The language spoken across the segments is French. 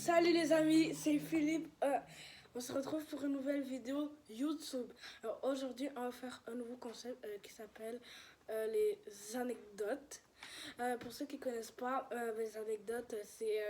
Salut les amis, c'est Philippe. On se retrouve pour une nouvelle vidéo YouTube. Alors aujourd'hui, on va faire un nouveau concept qui s'appelle les anecdotes. Pour ceux qui ne connaissent pas, les anecdotes, c'est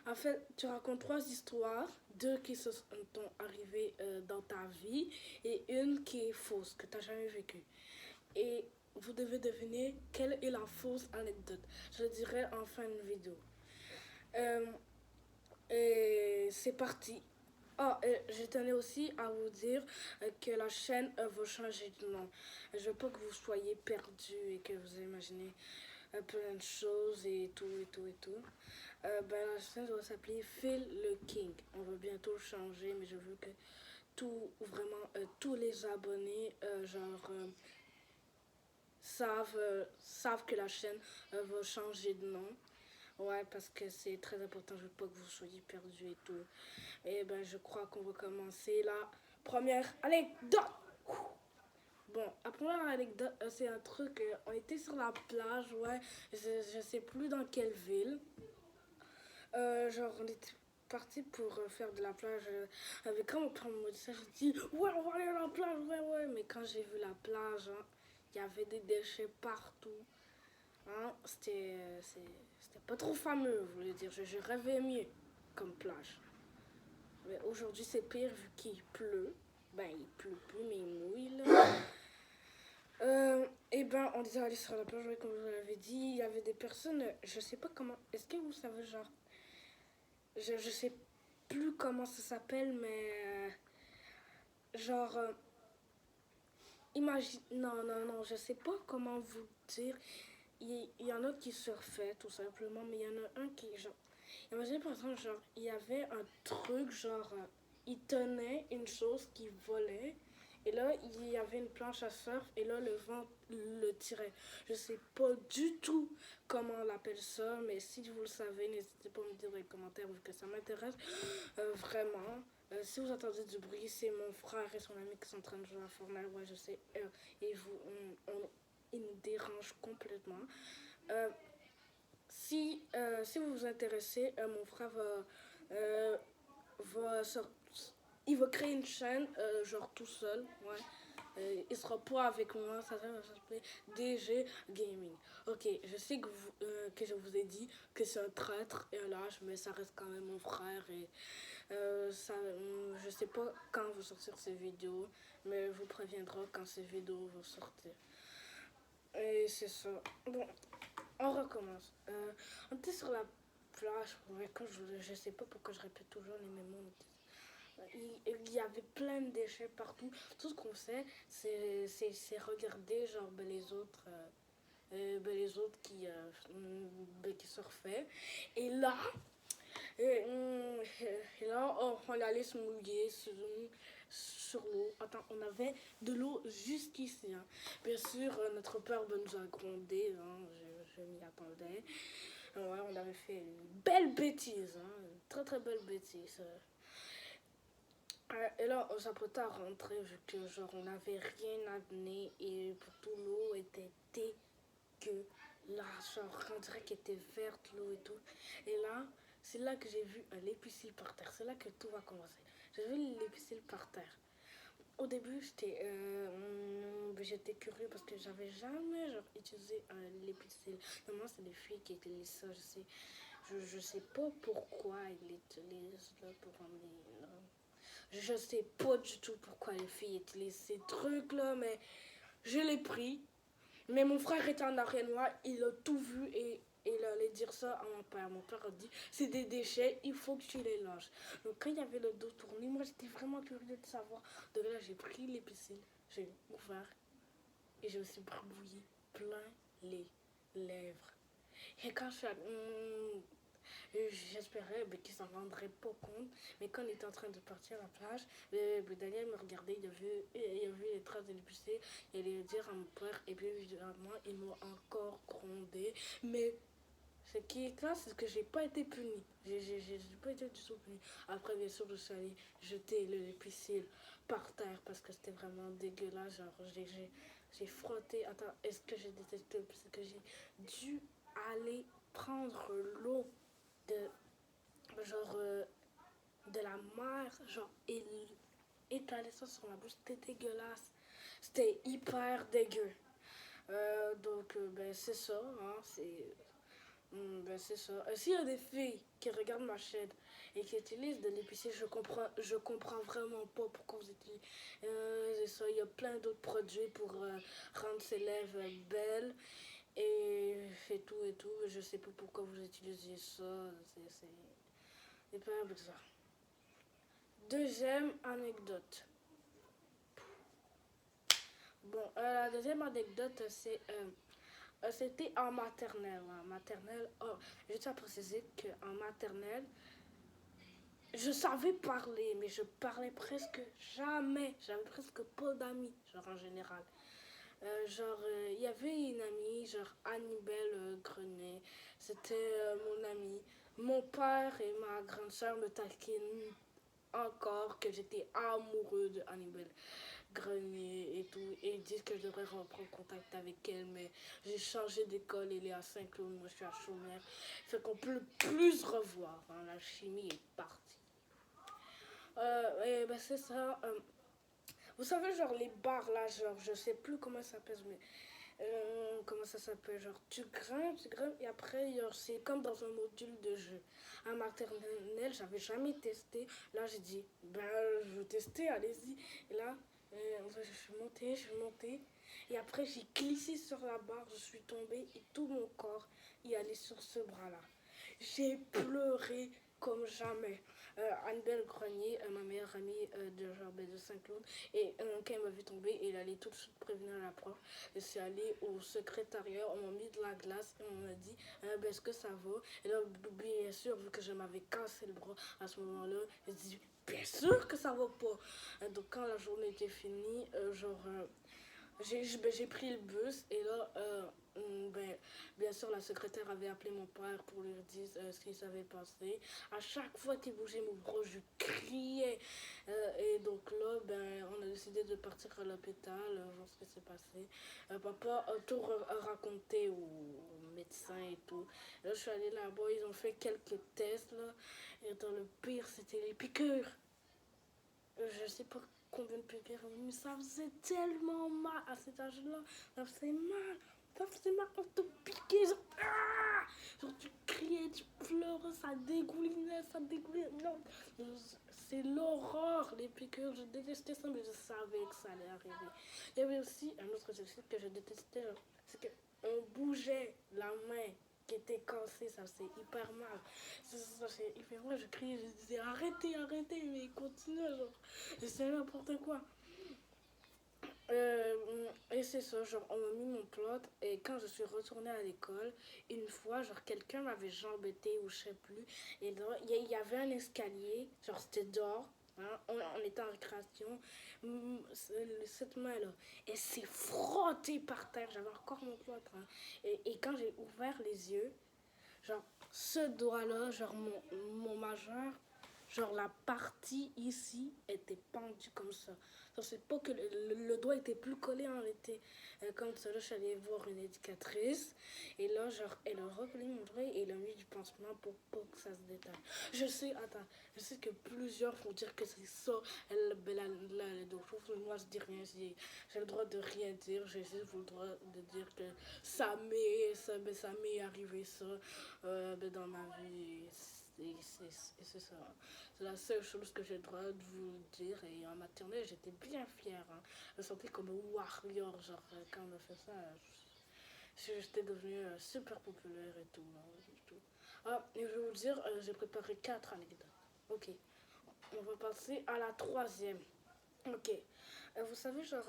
en fait, tu racontes trois histoires, deux qui sont arrivées dans ta vie et une qui est fausse, que tu n'as jamais vécue. Et vous devez deviner quelle est la fausse anecdote. Je le dirai en fin de vidéo. Euh, Et c'est parti. Je tenais aussi à vous dire que la chaîne va changer de nom. Je veux pas que vous soyez perdus et que vous imaginez plein de choses et tout et tout et tout. La chaîne va s'appeler Phil le King. On va bientôt le changer, mais je veux que tous les abonnés savent que la chaîne va changer de nom. Ouais, parce que c'est très important, je veux pas que vous soyez perdus et tout. Et je crois qu'on va commencer la première anecdote. Bon, la première anecdote, c'est un truc, on était sur la plage, ouais, je sais plus dans quelle ville. On était parti pour faire de la plage avec quand mon père m'a dit ça, j'ai dit, ouais, on va aller à la plage, ouais, ouais. Mais quand j'ai vu la plage, hein, il y avait des déchets partout. Hein, c'était pas trop fameux, je voulais dire. Je rêvais mieux comme plage. Mais aujourd'hui, c'est pire vu qu'il pleut. Il pleut plus, mais il mouille, là. On disait aller sur la plage, ouais, comme je vous l'avais dit. Il y avait des personnes, je sais pas comment. Est-ce que vous savez, genre. Je sais plus comment ça s'appelle, mais. Genre. Imagine. Non, non, non, je sais pas comment vous dire. Il y en a qui surfaient tout simplement, mais il y en a un qui, genre, imaginez par exemple, genre, il y avait un truc, il tenait une chose qui volait, et là, il y avait une planche à surf, et là, le vent le tirait. Je sais pas du tout comment on l'appelle ça, mais si vous le savez, n'hésitez pas à me dire dans les commentaires, vu que ça m'intéresse vraiment. Si vous entendez du bruit, c'est mon frère et son ami qui sont en train de jouer à Fortnite, ouais, je sais, et il nous dérange complètement. Euh, si vous vous intéressez, mon frère va il va créer une chaîne, genre tout seul, ouais. Il sera pas avec moi, ça va s'appeler DG Gaming. Ok, je sais que je vous ai dit que c'est un traître et un lâche, mais ça reste quand même mon frère et je sais pas quand vous sortir ces vidéos, mais je vous préviendra quand ces vidéos vont sortir. Et c'est ça. Bon, on recommence. On était sur la plage. Ouais, je sais pas pourquoi je répète toujours les mêmes mots. Il y avait plein de déchets partout. Tout ce qu'on sait, c'est regarder les autres qui surfaient. Et là, et là on allait se mouiller sur l'eau. Attends, on avait de l'eau jusqu'ici. Hein. Bien sûr, notre père nous a grondé. Hein, je m'y attendais. Ouais, on avait fait une belle bêtise. Hein, une très très belle bêtise. Et là, on s'apprêtait à rentrer vu que genre on n'avait rien à donner et pour tout l'eau était dégueulasse. Genre on dirait qu'elle était verte l'eau et tout. Et là, c'est là que j'ai vu un lépicile par terre. C'est là que tout va commencer. J'ai vu le lépicile par terre. Au début, j'étais curieux parce que j'avais jamais genre, utilisé un lépicile. Normalement, c'est les filles qui utilisent ça. Je sais pas pourquoi ils l'utilisent là pour emmener. Je sais pas du tout pourquoi les filles utilisent ces trucs là, mais je l'ai pris. Mais mon frère était en arrière de moi, il a tout vu et il allait dire ça à mon père. Mon père a dit, c'est des déchets, il faut que tu les lâches. Donc quand il y avait le dos tourné, moi j'étais vraiment curieux de savoir. Donc là j'ai pris les piscines, j'ai ouvert et je me suis barbouillé plein les lèvres. Et quand je suis j'espérais qu'ils s'en rendraient pas compte, mais quand on était en train de partir à la plage, Daniel me regardait, il a vu les traces de l'épicé, il allait dire à mon père, et puis évidemment, il m'a encore grondé, mais ce qui est clair, c'est que j'ai pas été punie. J'ai pas été du tout punie. Après, bien sûr, je suis allée jeter l'épicile par terre parce que c'était vraiment dégueulasse. Genre, j'ai frotté. Attends, est-ce que j'ai détecté? Parce que j'ai dû aller prendre l'eau de genre de la mer, genre étaler ça sur ma bouche, c'était dégueulasse. C'était hyper dégueu. Donc, ben, c'est ça, hein, ben, c'est ça. S'il y a des filles qui regardent ma chaîne et qui utilisent de l'épicé, je comprends vraiment pas pourquoi vous utilisez. C'est ça, il y a plein d'autres produits pour rendre ses lèvres belles et tout et tout. Je sais pas pourquoi vous utilisez ça. C'est pas bizarre. Deuxième anecdote. Bon, la deuxième anecdote, c'était en maternelle. En maternelle, oh, je tiens à préciser qu'en maternelle, je savais parler, mais je parlais presque jamais. J'avais presque pas d'amis, genre en général. Il y avait une amie, genre Annibelle Grenet. C'était mon amie. Mon père et ma grande soeur me taquinent encore que j'étais amoureux de Annibelle Grenier et tout. Et ils disent que je devrais reprendre contact avec elle, mais j'ai changé d'école, elle est à Saint-Claude, moi je suis à Chaumer. Fait qu'on peut plus se revoir, hein. La chimie est partie. Et ben c'est ça. Vous savez, genre les bars là, genre je sais plus comment ça s'appelle, mais comment ça s'appelle, genre tu grimpes et après c'est comme dans un module de jeu. En maternelle, j'avais jamais testé. Là j'ai dit, ben je veux tester, allez-y. Et là, je suis montée. Et après j'ai glissé sur la barre, je suis tombée et tout mon corps y allait sur ce bras-là. J'ai pleuré comme jamais. Annabelle Grenier, ma meilleure amie de Jardin de Saint-Claude, et quand elle m'a vu tomber, elle allait tout de suite prévenir la prof. Je suis allée au secrétariat, on m'a mis de la glace et on m'a dit ben, est-ce que ça va? Et là, bien sûr, vu que je m'avais cassé le bras à ce moment-là, j'ai dit bien sûr que ça va pas. Donc quand la journée était finie, j'ai pris le bus et là, ben, bien sûr, la secrétaire avait appelé mon père pour lui dire ce qui s'avait passé. À chaque fois qu'il bougeait mon bras, je criais. Et donc là, ben, on a décidé de partir à l'hôpital, voir ce qui s'est passé. Papa a tout raconté aux médecins et tout. Là, je suis allée là-bas, ils ont fait quelques tests. Là, et dans le pire, c'était les piqûres. Je sais pas combien de piqûres, mais ça faisait tellement mal à cet âge-là. Ça faisait mal. Ça faisait mal quand te piquait. Genre, tu criais, tu pleurais, ça dégoulinait, ça dégoulinait. Non, c'est l'horreur, les piqûres. Je détestais ça, mais je savais que ça allait arriver. Il y avait aussi un autre exercice que je détestais, c'est qu'on bougeait la main qui était cassée, ça faisait hyper mal. Ça faisait hyper mal, je criais, je disais arrêtez, arrêtez, mais il continuait, genre, c'est n'importe quoi. Et c'est ça, genre, on m'a mis mon plot, et quand je suis retournée à l'école, une fois, genre, quelqu'un m'avait jambetté ou je sais plus, et là, il y avait un escalier, genre, c'était dehors, hein, on était en récréation, cette main-là, elle s'est frottée par terre, j'avais encore mon plot, hein, et quand j'ai ouvert les yeux, genre, ce doigt-là, genre, mon majeur, genre, la partie ici était pendue comme ça. Genre, c'est pas que le doigt était plus collé, en était comme ça. Là, je suis allée voir une éducatrice. Et là, genre, elle a recollé mon doigt et elle a mis du pansement pour pas que ça se détache. Je sais que plusieurs vont dire que c'est ça, la docteur. Moi, je dis rien. J'ai le droit de rien dire. J'ai juste le droit de dire que ça m'est arrivé ça dans ma vie. C'est ça. C'est la seule chose que j'ai le droit de vous dire. Et en maternelle, j'étais bien fière. Hein. Je me sentais comme un warrior. Genre, quand on a fait ça, j'étais devenue super populaire et tout, hein, et tout. Ah, et je vais vous dire, j'ai préparé 4 anecdotes. Ok. On va passer à la troisième. Ok. Vous savez, genre,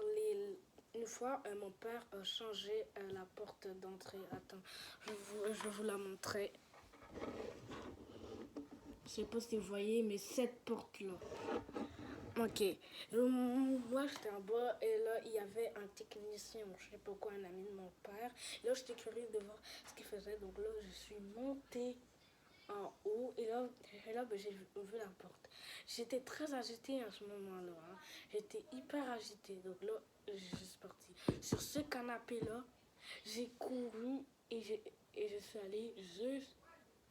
une fois, mon père a changé la porte d'entrée. Attends, je vais vous la montrer. Je sais pas si vous voyez, mais cette porte-là. Ok. Moi, j'étais en bas et là, il y avait un technicien, je sais pas quoi, un ami de mon père. Et là, j'étais curieuse de voir ce qu'il faisait. Donc là, je suis montée en haut et là ben, j'ai vu la porte. J'étais très agitée à ce moment-là. Hein. J'étais hyper agitée. Donc là, je suis partie. Sur ce canapé-là, j'ai couru et je suis allée juste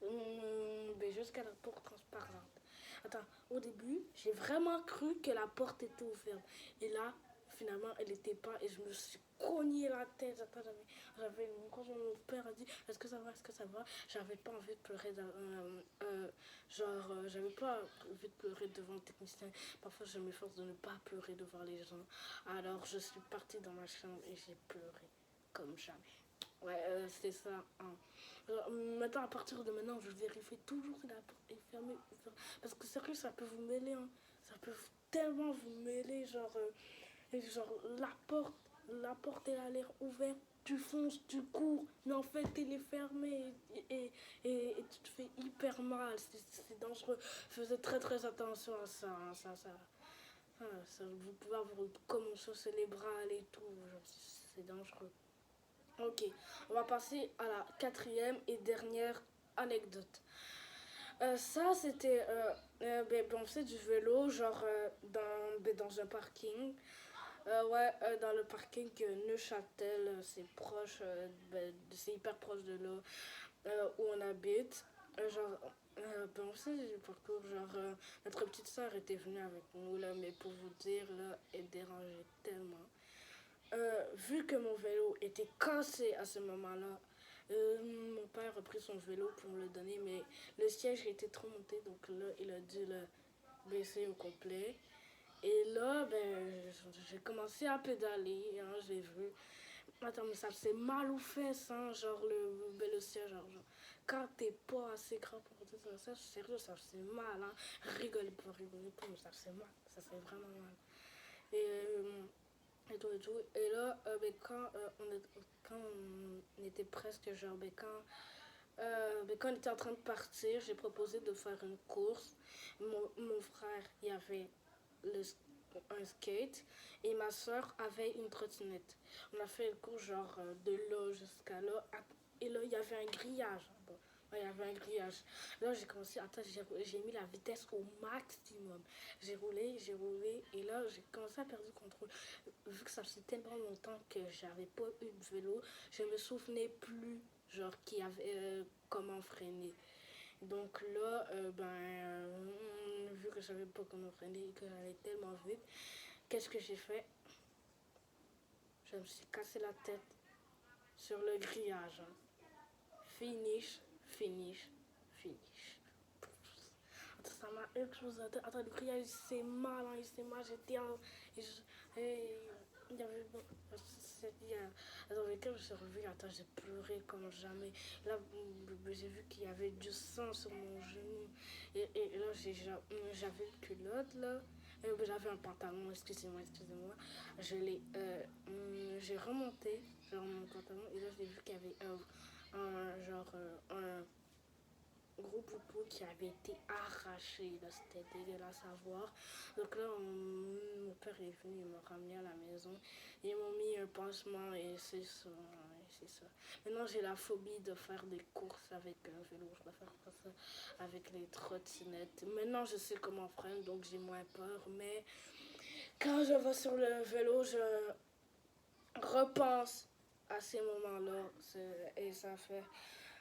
Mais jusqu'à la porte transparente. Attends, au début, j'ai vraiment cru que la porte était ouverte. Et là, finalement, elle n'était pas. Et je me suis cogné la tête. Attends, quand mon père a dit est-ce que ça va, est-ce que ça va, j'avais pas envie de pleurer. J'avais pas envie de pleurer devant le technicien. Parfois, je m'efforce de ne pas pleurer devant les gens. Alors, je suis partie dans ma chambre et j'ai pleuré comme jamais. Ouais, c'est ça. Hein. Maintenant, à partir de maintenant, je vérifie toujours si la porte est fermée. Parce que sérieux, ça peut vous mêler. Hein. Ça peut tellement vous mêler. Genre la porte elle a l'air ouverte. Tu fonces, tu cours, mais en fait, elle est fermée et tu te fais hyper mal. C'est dangereux. Faites très très attention à ça. Hein. Vous pouvez avoir commencer les bras et tout. C'est dangereux. Ok, on va passer à la quatrième et dernière anecdote. Ça, c'était on faisait du vélo, dans un parking. Dans le parking Neuchâtel, c'est proche, c'est hyper proche de là où on habite. On faisait du parcours, notre petite soeur était venue avec nous, là, mais pour vous dire, là, elle dérangeait tellement. Vu que mon vélo était cassé à ce moment-là, mon père a pris son vélo pour me le donner, mais le siège était trop monté, donc là, il a dû le baisser au complet. Et là, j'ai commencé à pédaler, hein, j'ai vu. Attends, mais ça faisait mal aux fesses, hein, le siège, quand t'es pas assez grand pour dire ça, sérieux, ça faisait mal, hein. Rigolez pas, mais ça faisait mal, ça faisait vraiment mal. Et et tout. Et là, quand on était presque quand on était en train de partir, j'ai proposé de faire une course. Mon frère, il y avait un skate et ma soeur avait une trottinette. On a fait une course de là jusqu'à là. Et là, il y avait un grillage. Bon, ouais, il y avait un grillage. Là, j'ai commencé, attends, j'ai mis la vitesse au maximum. J'ai roulé, et là, j'ai commencé à perdre le contrôle. Vu que ça faisait tellement longtemps que j'avais pas eu de vélo, je me souvenais plus, qui avait comment freiner. Donc là, vu que je savais pas comment freiner et que j'allais tellement vite, qu'est-ce que j'ai fait? Je me suis cassé la tête sur le grillage. Hein. Finish, finish, finish. Attends, ça m'a explosé. Attends, le grillage, c'est mal, hein, c'est mal. J'étais en... Il y avait... Attends, mais quand je suis revenue, attends, j'ai pleuré comme jamais. Là, j'ai vu qu'il y avait du sang sur mon genou. Et là, j'avais une culotte, là. J'avais un pantalon, excusez-moi. J'ai remonté sur mon pantalon. Et là, j'ai vu qu'il y avait un gros poupou qui avait été arraché. Là, c'était dégueulasse à voir. Donc là, mon père est venu, il m'a ramené à la maison. Ils m'ont mis un pansement et c'est ça. Maintenant, j'ai la phobie de faire des courses avec un vélo. Je préfère faire ça avec les trottinettes. Maintenant, je sais comment freiner, donc j'ai moins peur. Mais quand je vais sur le vélo, je repense à ces moments-là. Et ça fait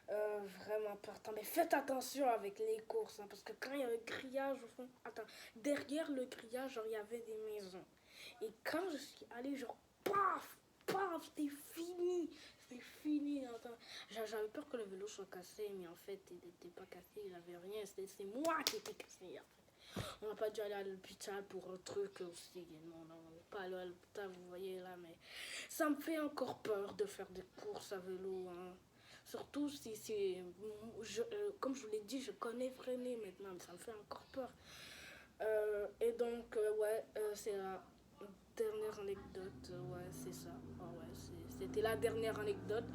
vraiment peur. Mais faites attention avec les courses. Hein, parce que quand il y a le grillage au fond... Attends, derrière le grillage, il y avait des maisons. Et quand je suis allée, paf, paf, c'était fini. C'était fini. Attends. J'avais peur que le vélo soit cassé, mais en fait, il n'était pas cassé, il n'avait rien. C'est moi qui étais cassé, en fait. On n'a pas dû aller à l'hôpital pour un truc aussi. Non, on n'est pas allé à l'hôpital, vous voyez là, mais ça me fait encore peur de faire des courses à vélo. Hein. Surtout si comme je vous l'ai dit, je connais freiner maintenant, mais ça me fait encore peur. Et donc, c'est la dernière anecdote. Ouais, c'est ça. C'était la dernière anecdote.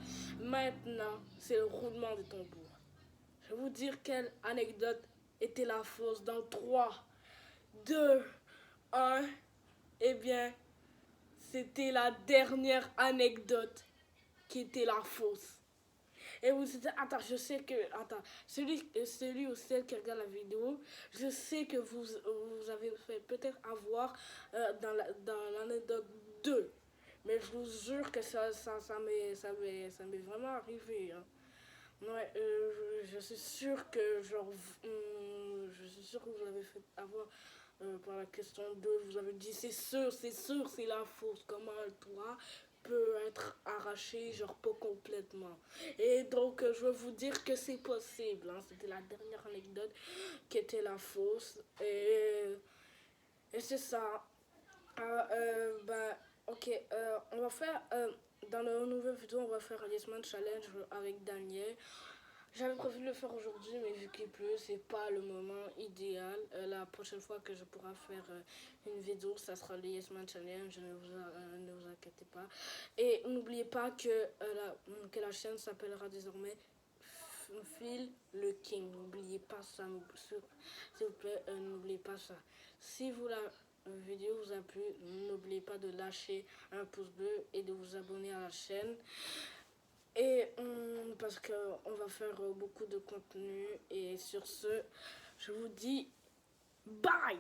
Maintenant, c'est le roulement de tambour. Je vais vous dire quelle anecdote était la fausse dans 3, 2, 1. Eh bien, c'était la dernière anecdote qui était la fausse. Et vous dites, attends, je sais que, attends, celui ou celle qui regarde la vidéo, je sais que vous avez fait peut-être avoir dans l'anecdote 2. Mais je vous jure que ça m'est vraiment arrivé. Hein. Ouais, je suis sûre que genre, je suis sûre que vous avez fait avoir par la question 2 vous avez dit c'est sûr, c'est la fausse. Comment un toit peut être arraché, genre pas complètement. Et donc, je veux vous dire que c'est possible. Hein. C'était la dernière anecdote qui était la fausse. Et c'est ça. Bah, ok, on va faire, dans la nouvelle vidéo, on va faire un Yes Man Challenge avec Daniel. J'avais prévu de le faire aujourd'hui, mais vu qu'il pleut, c'est pas le moment idéal. La prochaine fois que je pourrai faire une vidéo, ça sera le Yes Man Challenge, ne vous inquiétez pas. Et n'oubliez pas que la chaîne s'appellera désormais Phil le King. N'oubliez pas ça, s'il vous plaît, n'oubliez pas ça. Si vous la vidéo vous a plu, n'oubliez pas de lâcher un pouce bleu et de vous abonner à la chaîne. Et parce qu'on va faire beaucoup de contenu. Et sur ce, je vous dis bye!